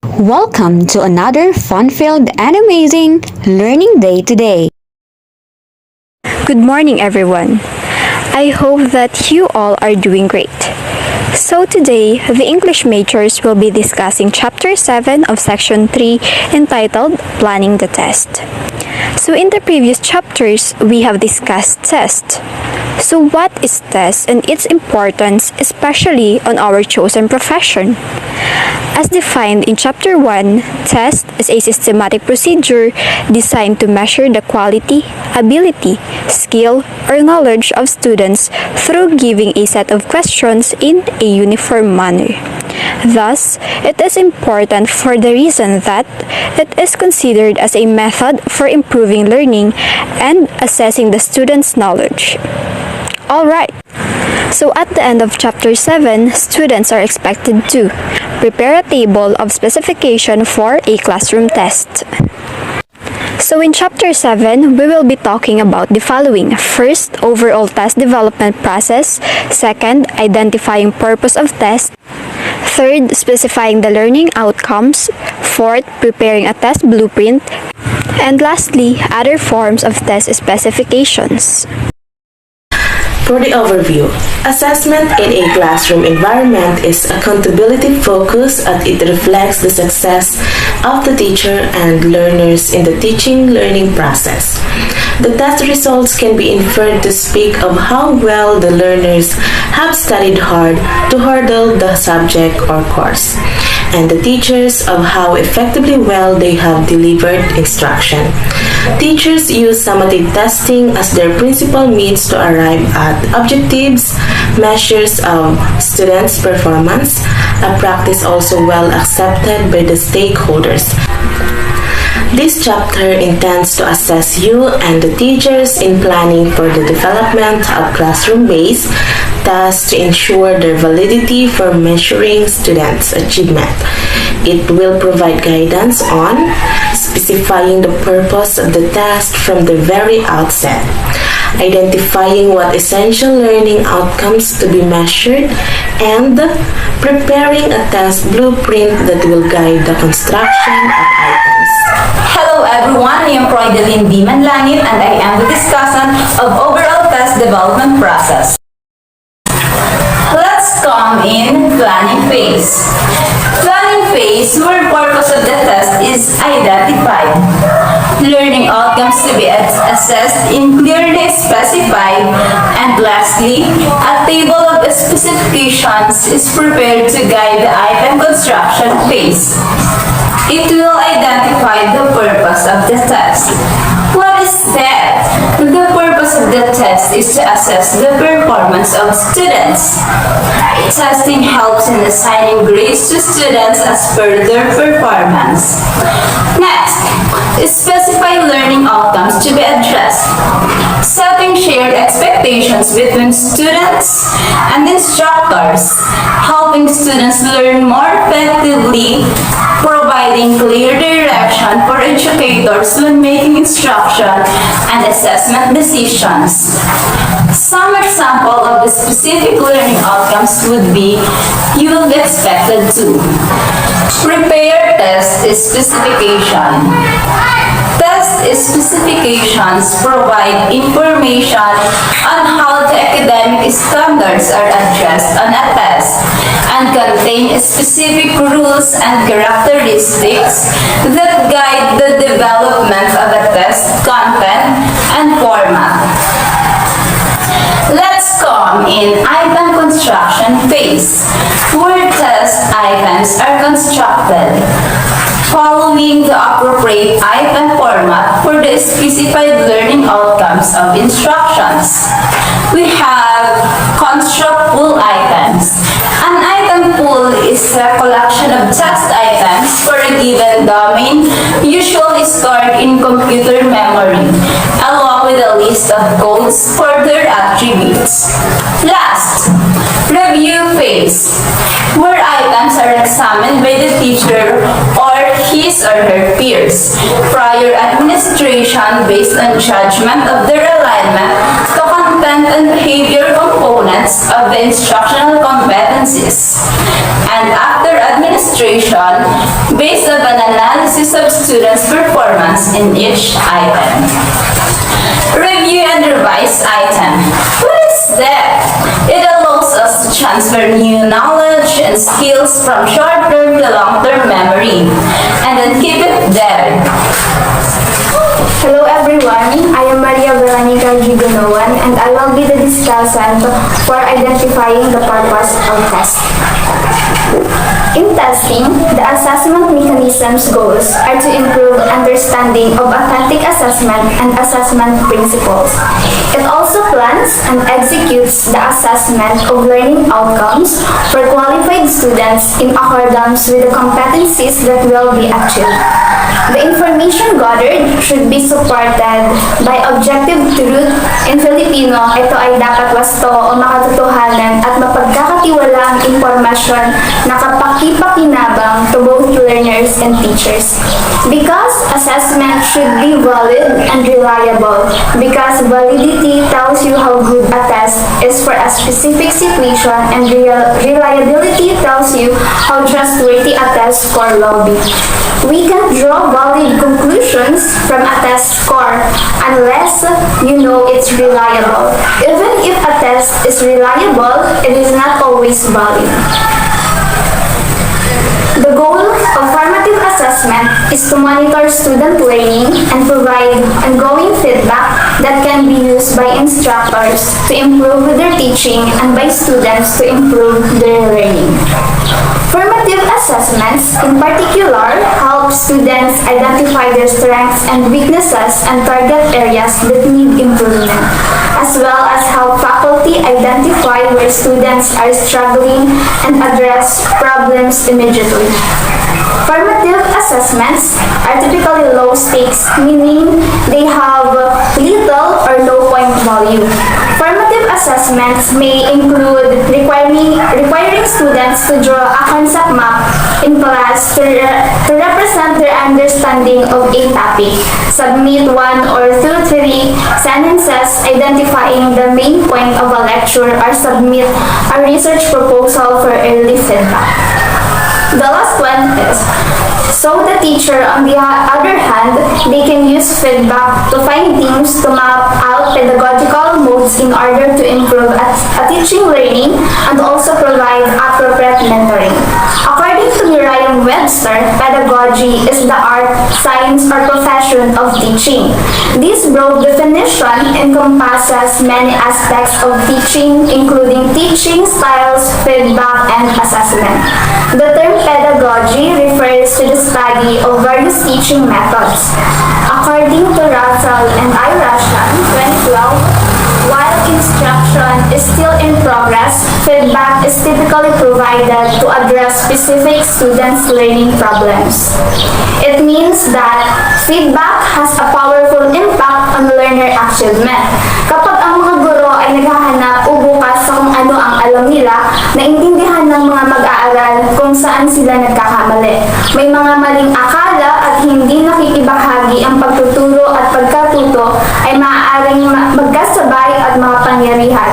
Welcome to another fun-filled and amazing learning day today. Good morning, everyone. I hope that you all are doing great. So today, the English majors will be discussing Chapter 7 of Section 3 entitled Planning the Test. So in the previous chapters, we have discussed test. So what is test and its importance, especially on our chosen profession? As defined in Chapter 1, test is a systematic procedure designed to measure the quality, ability, skill, or knowledge of students through giving a set of questions in a uniform manner. Thus, it is important for the reason that it is considered as a method for improving learning and assessing the student's knowledge. Alright, so at the end of Chapter 7, students are expected to prepare a table of specification for a classroom test. So in Chapter 7, we will be talking about the following. First, overall test development process. Second, identifying purpose of test. Third, specifying the learning outcomes. Fourth, preparing a test blueprint. And lastly, other forms of test specifications. For the overview, assessment in a classroom environment is accountability focused as it reflects the success of the teacher and learners in the teaching-learning process. The test results can be inferred to speak of how well the learners have studied hard to hurdle the subject or course, and the teachers of how effectively well they have delivered instruction. Teachers use summative testing as their principal means to arrive at objectives, measures of students' performance, a practice also well accepted by the stakeholders. This chapter intends to assess you and the teachers in planning for the development of classroom-based tests to ensure their validity for measuring students' achievement. It will provide guidance on specifying the purpose of the test from the very outset, identifying what essential learning outcomes to be measured, and preparing a test blueprint that will guide the construction of items. Hello everyone, I am Croideline B. Manlangit and I am the discussant of overall test development process. Let's come in planning phase. Planning phase, where purpose of the test is identified. Learning outcomes to be assessed in clearly specified, and lastly, a table of specifications is prepared to guide the item construction phase. It will identify the purpose of the test. What is that? The purpose of the test is to assess the performance of students. Testing helps in assigning grades to students as per their performance. Next, specify learning outcomes to be addressed. Setting shared expectations between students and instructors, helping students learn more effectively, providing clear direction for educators when making instruction and assessment decisions. Some example of the specific learning outcomes would be you will be expected to prepare test specification. Test specifications provide information on how the academic standards are addressed on a test and contain specific rules and characteristics that guide the development of a test content and format. Let's come in item construction phase, where test items are constructed, following the appropriate item format for the specified learning outcomes of instructions. We have construct pool items. An item pool is a collection of test items for a given domain, usually stored in computer memory, along with a list of codes for their attributes. Last, review phase, where items are examined by the teacher or his or her peers. Prior administration based on judgment of their alignment to content and behavior components of the instructional competencies. And after administration, based on an analysis of students' performance in each item. Review and revise item. What is that? It allows us to transfer new knowledge and skills from short-term to long-term memory, and then keep it there. Hello everyone, I am Maria Veronica Gigonoan and I will be the discussant for identifying the purpose of test. In testing, the assessment mechanism's goals are to improve understanding of authentic assessment and assessment principles. It also plans and executes the assessment of learning outcomes for qualified students in accordance with the competencies that will be achieved. The information gathered should be supported by objective truth. In Filipino, ito ay dapat wasto o makatotohanan at mapagkakatiwalaang impormasyon na kapakipakinabang to both learners and teachers. Because assessment should be valid and reliable. Because validity tells you how good a test is for a specific situation and reliability tells you how trustworthy a test score will be. We can draw valid conclusions from a test score unless you know it's reliable. Even if a test is reliable, it is not always valid. The goal of formative assessment is to monitor student learning and provide ongoing feedback that can be used by instructors to improve their teaching and by students to improve their learning. Formative assessments, in particular, help students identify their strengths and weaknesses and target areas that need improvement, as well as help faculty identify where students are struggling and address problems immediately. Formative assessments are typically low stakes, meaning they have little or low point value. Formative assessments may include requiring students to draw a concept map in class to represent their understanding of a topic, submit 1 or 2 to 3 sentences identifying the main point of a lecture, or submit a research proposal for early feedback. The last one is, so the teacher, on the other hand, they can use feedback to find things to map out pedagogical modes in order to improve a teaching learning and also provide appropriate mentoring. According to Merriam-Webster, pedagogy is the art, science, or profession of teaching. This broad definition encompasses many aspects of teaching, including teaching styles, feedback, and assessment. The term pedagogy refers to the study of various teaching methods. According to Russell and Irashan, 2012, while instruction is still in progress, feedback is typically provided to address specific students' learning problems. It means that feedback has a powerful impact on learner achievement. Kapag ang mga guro ay naghahanap o bukas sa kung ano ang alam nila, naintindihan ng mga mag-aaral kung saan sila nagkakamali. May mga maling akala at hindi nakikibahagi ang pagtuturo at pagkatuto ay maaaring magkasabay at makapangyarihan.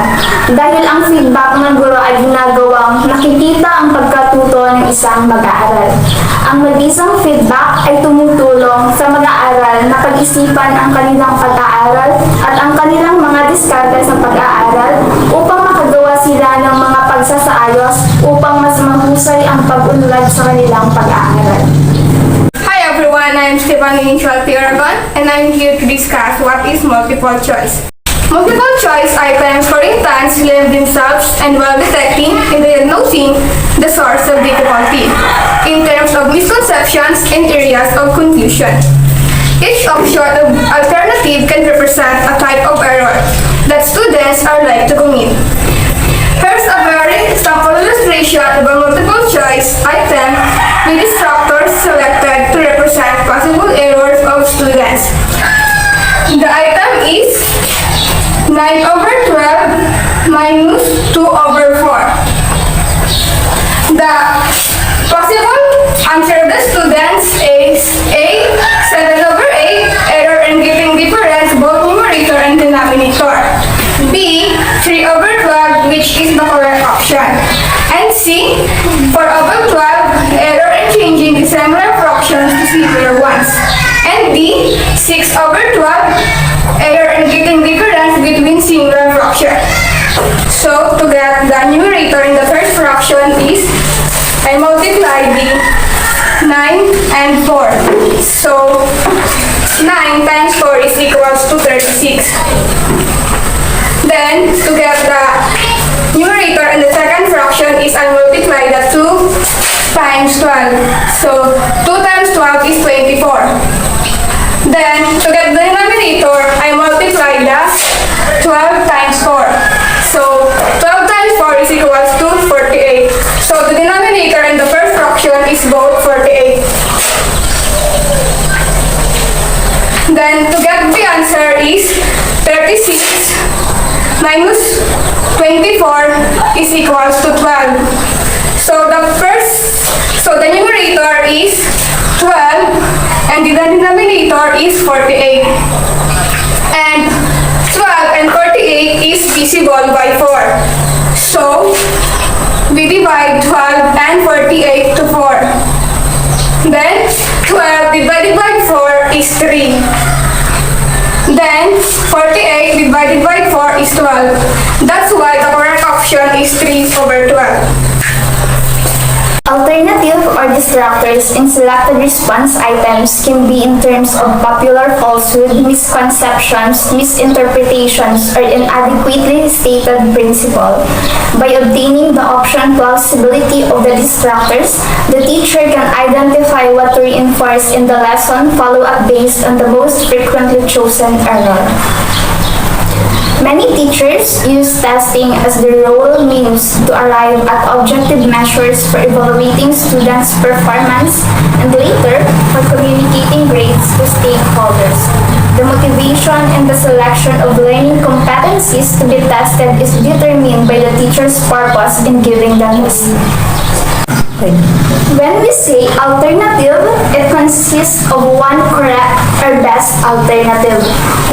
Dahil ang feedback ng guro ay ginagawang nakikita ang pagkatuto ng isang mag-aaral. Ang mabisang feedback ay tumutulong sa mag-aaral na pag-isipan ang kanilang pag-aaral at ang kanilang mga diskarte sa pag-aaral upang makagawa sila ng mga pagsasaayos upang mas mahusay ang pag-unlad sa kanilang pag-aaral. Hi everyone, I am Stephanie Inchwalpi Aragon and I am here to discuss what is multiple choice. Multiple choice items, for instance, leave themselves and while detecting and diagnosing the source of difficulty in terms of misconceptions and areas of confusion. Each option of alternative can represent a type of error that students are like to commit. Here's a very sample illustration of a multiple choice item with instructors selected to represent possible errors of students. The item is 9 over 12 minus 2 over 4. The possible answer of the students is A, 7 over 8, error in giving difference both numerator and denominator. B, fractions to simpler ones. And D. 6 over 12, error indicating difference between singular fractions. So, to get the numerator in the first fraction is, I multiply the 9 and 4. So, 9 times 4 is equals to 36. Then, to get the numerator in the second fraction is I multiply the 2 times 12. So, 2 times 12 is 24. Then, to get the denominator, I multiply the 12 times 4. So, 12 times 4 is equals to 48. So, the denominator in the first fraction is both 48. Then, to get the answer is 36 minus 24 is equals to 12. So, the numerator is 12 and the denominator is 48. And 12 and 48 is divisible by 4. So, we divide 12 and 48 to 4. Then, 12 divided by 4 is 3. Then, 48 divided by 4 is 12. That's why the correct option is 3 over 12. Alternative or distractors in selected response items can be in terms of popular falsehood, misconceptions, misinterpretations, or inadequately stated principle. By obtaining the option plausibility of the distractors, the teacher can identify what to reinforce in the lesson follow-up based on the most frequently chosen error. Many teachers use testing as their role means to arrive at objective measures for evaluating students' performance and later for communicating grades to stakeholders. The motivation and the selection of learning competencies to be tested is determined by the teacher's purpose in giving them this. When we say alternative, it consists of one correct or best alternative,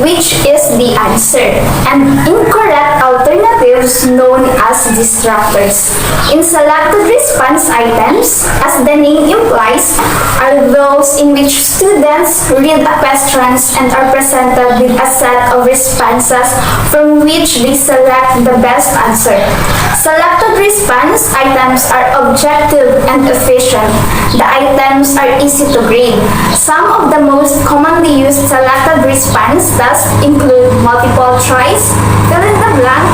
which is the answer, and incorrect alternatives known as distractors. In selected response items, as the name implies, are those in which students read a questions and are presented with a set of responses from which they select the best answer. Selected response items are objective and efficient. The items are easy to grade. Some of the most commonly used selected response thus include multiple choice, fill in the blank,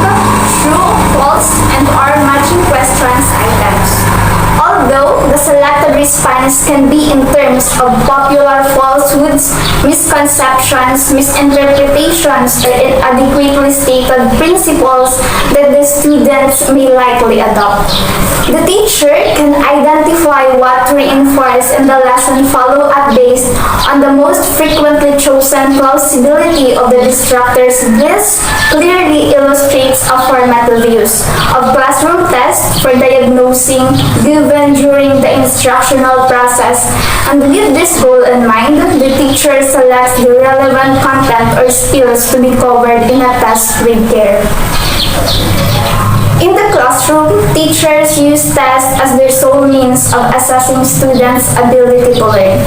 true, false, and or matching questions items. Although the selected response can be in terms of popular falsehoods, misconceptions, misinterpretations, or inadequately stated principles that the students may likely adopt. The teacher can identify what to reinforce in the lesson follow-up based on the most frequently chosen plausibility of the distractors. This clearly illustrates a formative use of classroom tests for diagnosing given during the instructional process, and with this goal in mind, the teacher selects the relevant content or skills to be covered in a test with care. In the classroom, teachers use tests as their sole means of assessing students' ability to learn.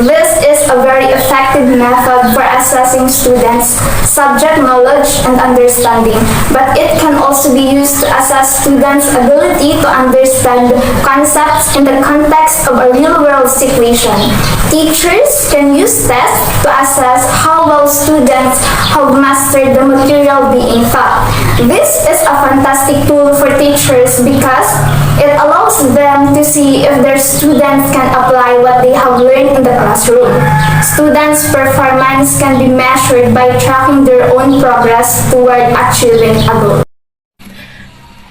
This is a very effective method for assessing students' subject knowledge and understanding, but it can also be used to assess students' ability to understand concepts in the context of a real-world situation. Teachers can use tests to assess how well students have mastered the material being taught. This is a fantastic tool for teachers because it allows them to see if their students can apply what they have learned in the classroom. Students' performance can be measured by tracking their own progress toward achieving a goal.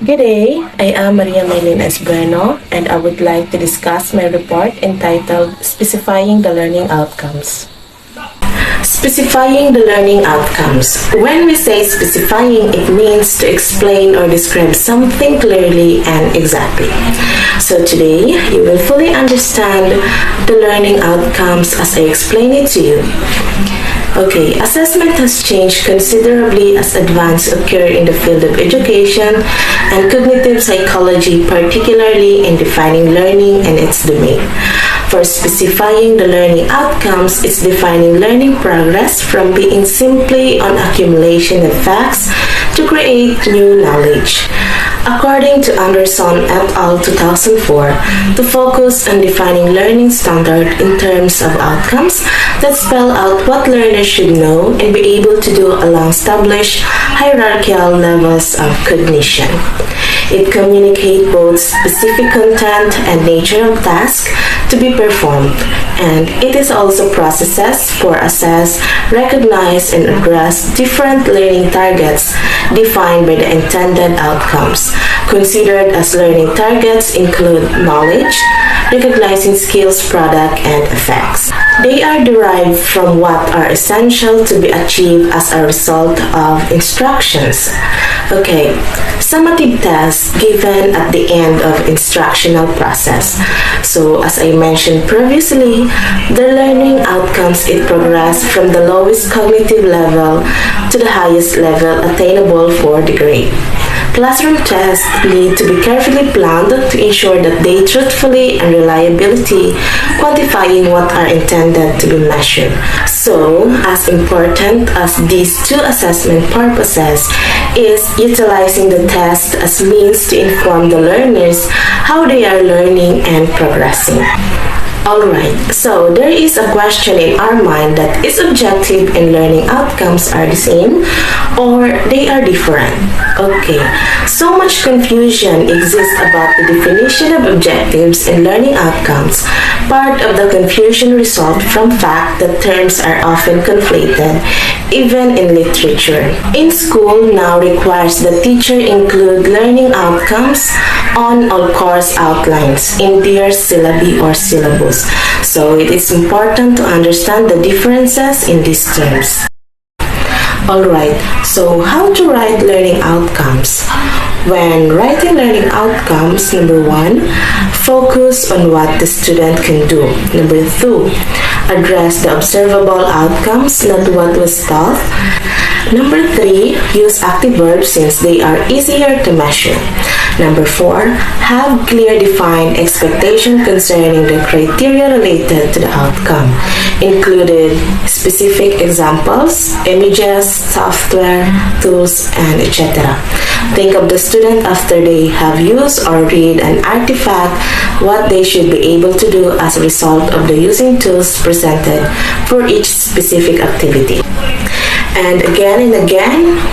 Good day, I am Maria Maylin S. Bueno, and I would like to discuss my report entitled Specifying the Learning Outcomes. Specifying the learning outcomes. When we say specifying, it means to explain or describe something clearly and exactly. So today, you will fully understand the learning outcomes as I explain it to you. Okay, assessment has changed considerably as advances occur in the field of education and cognitive psychology, particularly in defining learning and its domain. For specifying the learning outcomes, it's defining learning progress from being simply an accumulation of facts to create new knowledge. According to Anderson et al. 2004, to focus on defining learning standard in terms of outcomes that spell out what learners should know and be able to do along established hierarchical levels of cognition. It communicates both specific content and nature of task to be performed, and it is also processes for assess, recognize, and address different learning targets defined by the intended outcomes. Considered as learning targets include knowledge, recognizing skills, product, and effects. They are derived from what are essential to be achieved as a result of instructions. Okay, summative tests given at the end of instructional process. So as I mentioned previously, the learning outcomes it progress from the lowest cognitive level to the highest level attainable for the grade. Classroom tests need to be carefully planned to ensure that they truthfully and reliability quantifying what are intended to be measured. So, as important as these two assessment purposes is utilizing the test as means to inform the learners how they are learning and progressing. Alright, so there is a question in our mind that is objective and learning outcomes are the same or they are different. Okay, so much confusion exists about the definition of objectives and learning outcomes. Part of the confusion results from fact that terms are often conflated, even in literature. In school now requires the teacher include learning outcomes on all course outlines in their syllabi or syllabus. So it is important to understand the differences in these terms. Alright, so how to write learning outcomes? When writing learning outcomes, number 1, focus on what the student can do. Number 2, address the observable outcomes, not what was taught. Number 3, use active verbs since they are easier to measure. Number 4, have clear defined expectation concerning the criteria related to the outcome, included specific examples, images, software, tools, and etc. Think of the student after they have used or read an artifact, what they should be able to do as a result of the using tools presented for each specific activity. And again,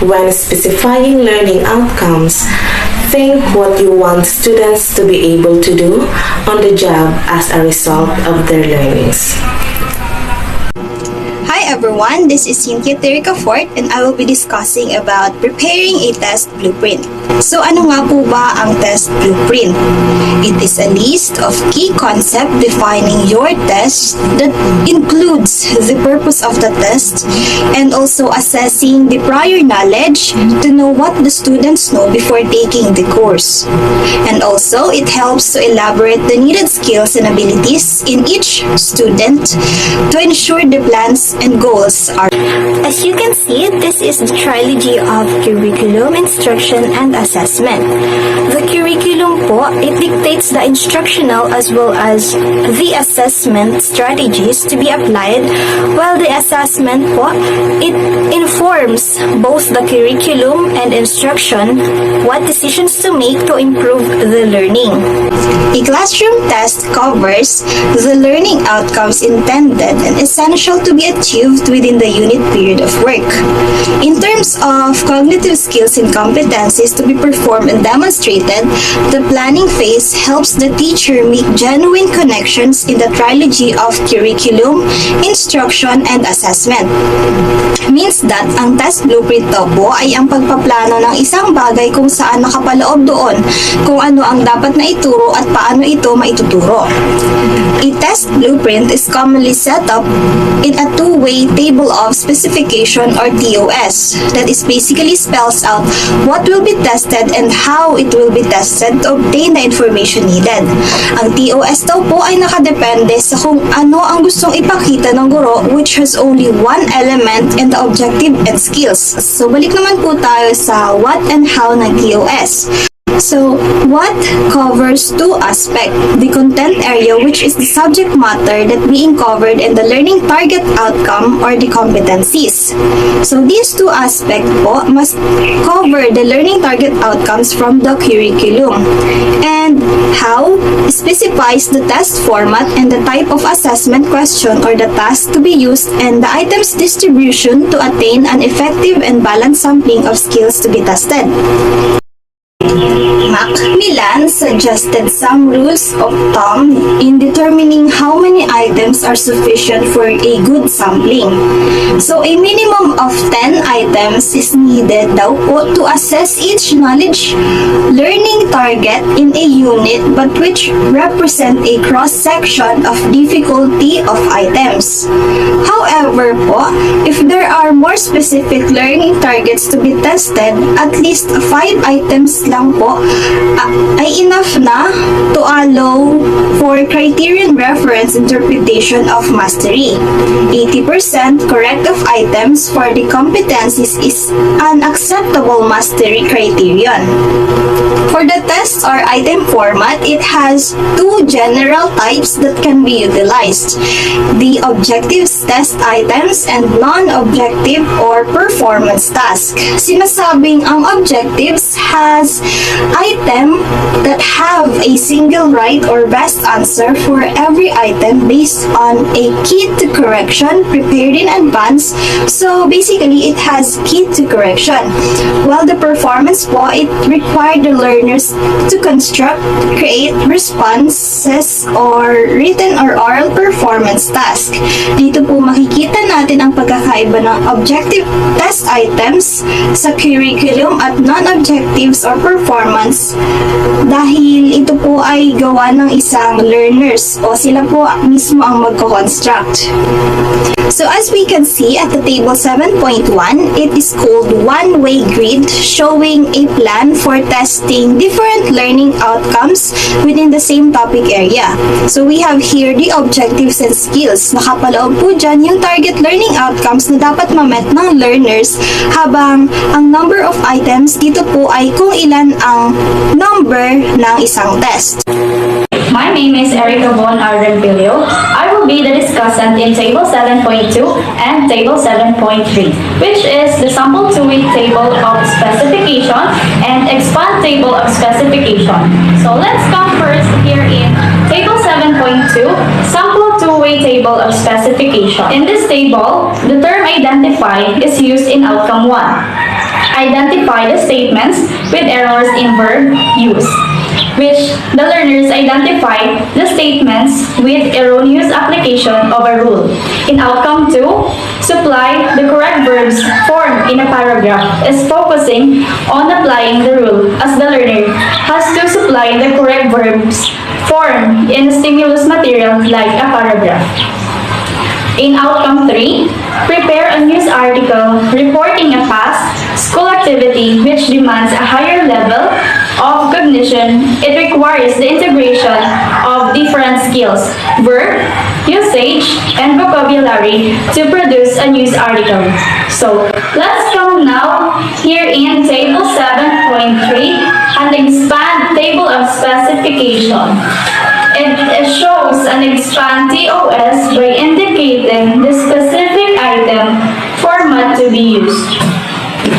when specifying learning outcomes, think what you want students to be able to do on the job as a result of their learnings. Hi everyone, this is Cynthia Terica Fort and I will be discussing about preparing a test blueprint. So ano nga po ba ang test blueprint? It is a list of key concepts defining your test that includes the purpose of the test and also assessing the prior knowledge to know what the students know before taking the course. And also, it helps to elaborate the needed skills and abilities in each student to ensure the plans and goals are. As you can see, this is the trilogy of curriculum, instruction, and assessment. The curriculum po, it dictates the instructional as well as the assessment strategies to be applied, while the assessment po, it informs both the curriculum and instruction what decisions to make to improve the learning. A classroom test covers the learning outcomes intended and essential to be achieved within the unit period of work. In terms of cognitive skills and competencies to be performed and demonstrated, the planning phase helps the teacher make genuine connections in the trilogy of curriculum, instruction, and assessment. Means that ang test blueprint daw po ay ang pagpaplano ng isang bagay kung saan nakapaloob doon kung ano ang dapat na ituro at paano ito maituturo. A test blueprint is commonly set up in a two-way table of specification or TOS that is basically spells out what will be tested and how it will be tested to obtain the information needed. Ang TOS daw po ay nakadepende sa kung ano ang gustong ipakita ng guro, which has only one element and the objective and skills. So balik naman po tayo sa what and how ng TOS. So, what covers two aspects? The content area, which is the subject matter that being covered, and the learning target outcome or the competencies. So, these two aspects po must cover the learning target outcomes from the curriculum. And how specifies the test format and the type of assessment question or the task to be used and the items distribution to attain an effective and balanced sampling of skills to be tested. Macmillan suggested some rules of thumb in determining how many items are sufficient for a good sampling. So, a minimum of 10 items is needed daw po to assess each knowledge learning target in a unit but which represent a cross-section of difficulty of items. However po, if there are more specific learning targets to be tested, at least 5 items lang po ay enough na to allow for criterion reference interpretation of mastery. 80% correct of items for the competencies is an acceptable mastery criterion. For the test or item format, it has two general types that can be utilized. The objectives test items and non-objective or performance task. Sinasabing ang objectives has item that have a single right or best answer for every item based on a key to correction prepared in advance. So basically, it has key to correction. While the performance po, it required the learners to construct, create responses or written or oral performance task. Dito po makikita natin ang pagkakaiba ng objective test items sa curriculum at non-objectives or performance dahil ito po ay gawa ng isang learners o sila po mismo ang magko-construct. So as we can see at the table 7.1, it is called one-way grid showing a plan for testing different learning outcomes within the same topic area. So we have here the objectives and skills. Nakapaloob po dyan yung target learning outcomes na dapat ma-met ng learners habang ang number of items dito po ay kung ilan ang number ng isang test. My name is Erica Von Arrempilio. I will be the discussant in Table 7.2 and Table 7.3, which is the Sample 2-Week Table of Specification and Expand Table of Specification. So let's come first here in Table 7.2, Sample 2-Way Table of Specification. In this table, the term identify is used in Outcome 1. Identify the statements with errors in verb use, which the learners identify the statements with erroneous application of a rule. In Outcome 2, supply the correct verbs formed in a paragraph is focusing on applying the rule as the learner has to supply the correct verbs formed in a stimulus material like a paragraph. In Outcome 3, prepare a news article reporting a past school activity which demands a higher level of cognition. It requires the integration of different skills, verb, usage, and vocabulary to produce a news article. So, let's come now here in Table 7.3 and expand Table of Specification. It shows an expand TOS by indicating the specific item format to be used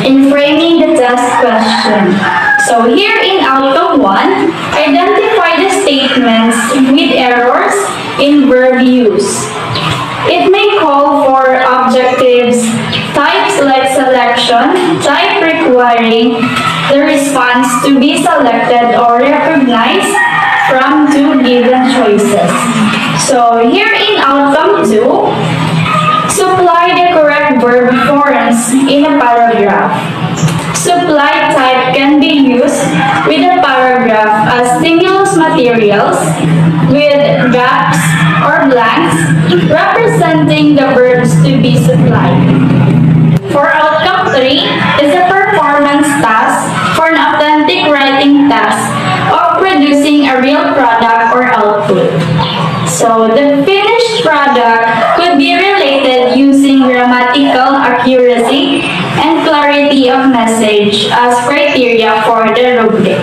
in framing the test question. So here in Outcome 1, identify the statements with errors in verb use. It may call for objectives, types like selection, type requiring the response to be selected or recognized from two given choices. So here in Outcome 2, supply the correct verb forms in a paragraph. Supply type can be used with a paragraph as stimulus materials with gaps or blanks representing the verbs to be supplied. For Outcome 3 is a performance task for an authentic writing task of producing a real product or output. So the finished product could be related using grammatical accuracy and clarity of message as criteria for the rubric.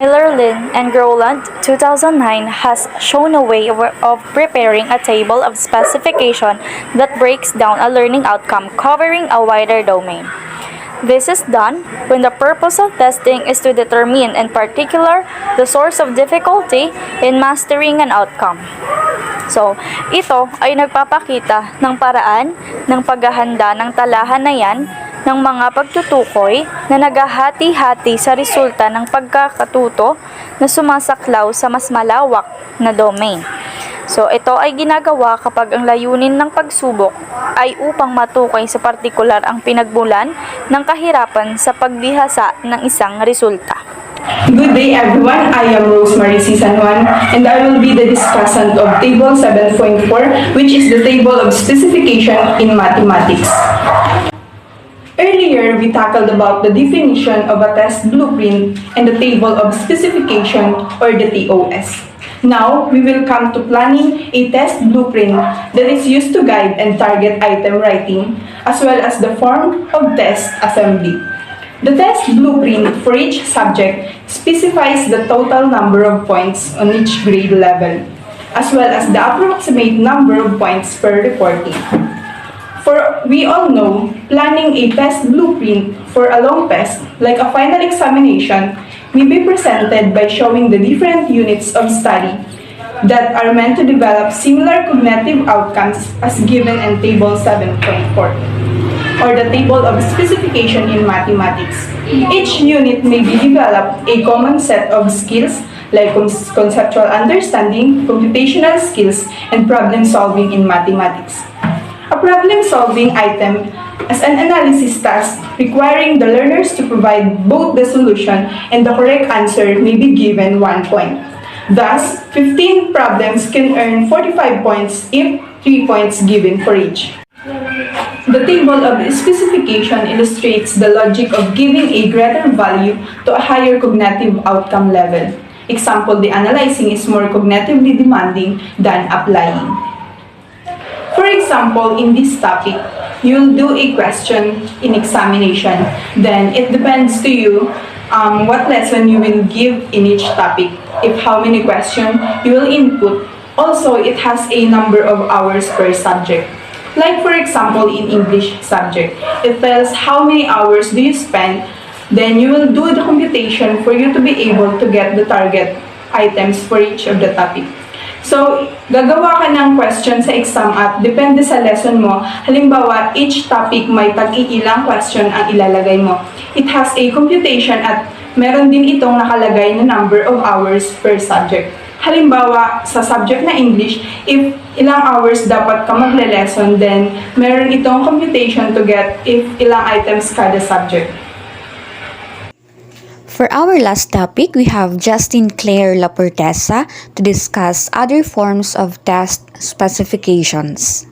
Miller-Lin and Groland, 2009, has shown a way of preparing a table of specification that breaks down a learning outcome covering a wider domain. This is done when the purpose of testing is to determine, in particular, the source of difficulty in mastering an outcome. So, ito ay nagpapakita ng paraan ng paghahanda ng talahan na yan ng mga pagtutukoy na naghahati-hati sa resulta ng pagkakatuto na sumasaklaw sa mas malawak na domain. So, ito ay ginagawa kapag ang layunin ng pagsubok ay upang matukoy sa partikular ang pinagmulan ng kahirapan sa pagbihasa ng isang resulta. Good day everyone, I am Rosemary C. San Juan and I will be the discussant of Table 7.4, which is the table of specification in mathematics. Earlier, we tackled about the definition of a test blueprint and the table of specification, or the TOS. Now, we will come to planning a test blueprint that is used to guide and target item writing, as well as the form of test assembly. The test blueprint for each subject specifies the total number of points on each grade level, as well as the approximate number of points per reporting. For we all know, planning a test blueprint for a long test, like a final examination, may be presented by showing the different units of study that are meant to develop similar cognitive outcomes as given in Table 7.4, or the table of specification in mathematics. Each unit may be developed a common set of skills like conceptual understanding, computational skills, and problem solving in mathematics. A problem-solving item as an analysis task requiring the learners to provide both the solution and the correct answer may be given 1 point. Thus, 15 problems can earn 45 points if 3 points given for each. The table of specification illustrates the logic of giving a greater value to a higher cognitive outcome level. Example, the analyzing is more cognitively demanding than applying. For example, in this topic, you'll do a question in examination. Then it depends to you what lesson you will give in each topic. If how many questions you will input. Also, it has a number of hours per subject. Like for example, in English subject, it tells how many hours do you spend. Then you will do the computation for you to be able to get the target items for each of the topic. So, gagawa ka ng question sa exam at depende sa lesson mo. Halimbawa, each topic may tag-iilang question ang ilalagay mo. It has a computation at meron din itong nakalagay na number of hours per subject. Halimbawa, sa subject na English, if ilang hours dapat ka magle-lesson, then meron itong computation to get if ilang items kada subject. For our last topic, we have Justin Claire Laportesa to discuss other forms of test specifications.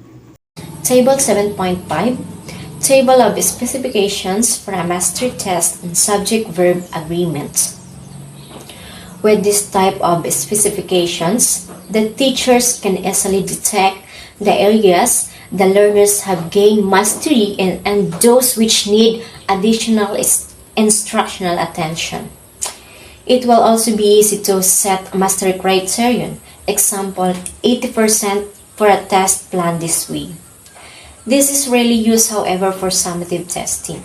Table 7.5, Table of Specifications for a Master Test and Subject-Verb Agreement. With this type of specifications, the teachers can easily detect the areas the learners have gained mastery in and those which need additional instructional attention. It will also be easy to set a mastery criterion, example 80% for a test plan this way. This is rarely used, however, for summative testing.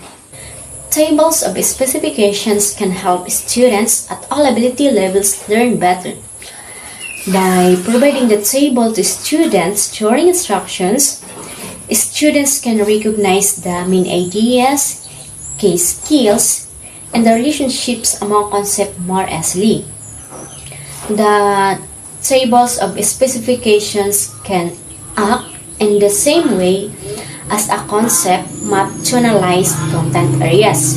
Tables of specifications can help students at all ability levels learn better. By providing the table to students during instructions, students can recognize the main ideas, case skills, and the relationships among concepts more easily. The tables of specifications can act in the same way as a concept map to analyze content areas.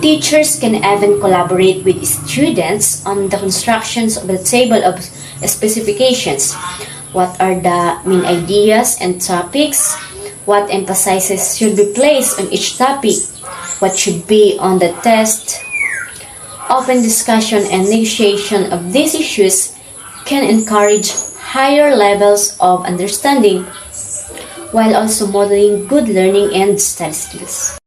Teachers can even collaborate with students on the constructions of the table of specifications. What are the main ideas and topics? What emphasis should be placed on each topic? What should be on the test? Open discussion and negotiation of these issues can encourage higher levels of understanding while also modeling good learning and study skills.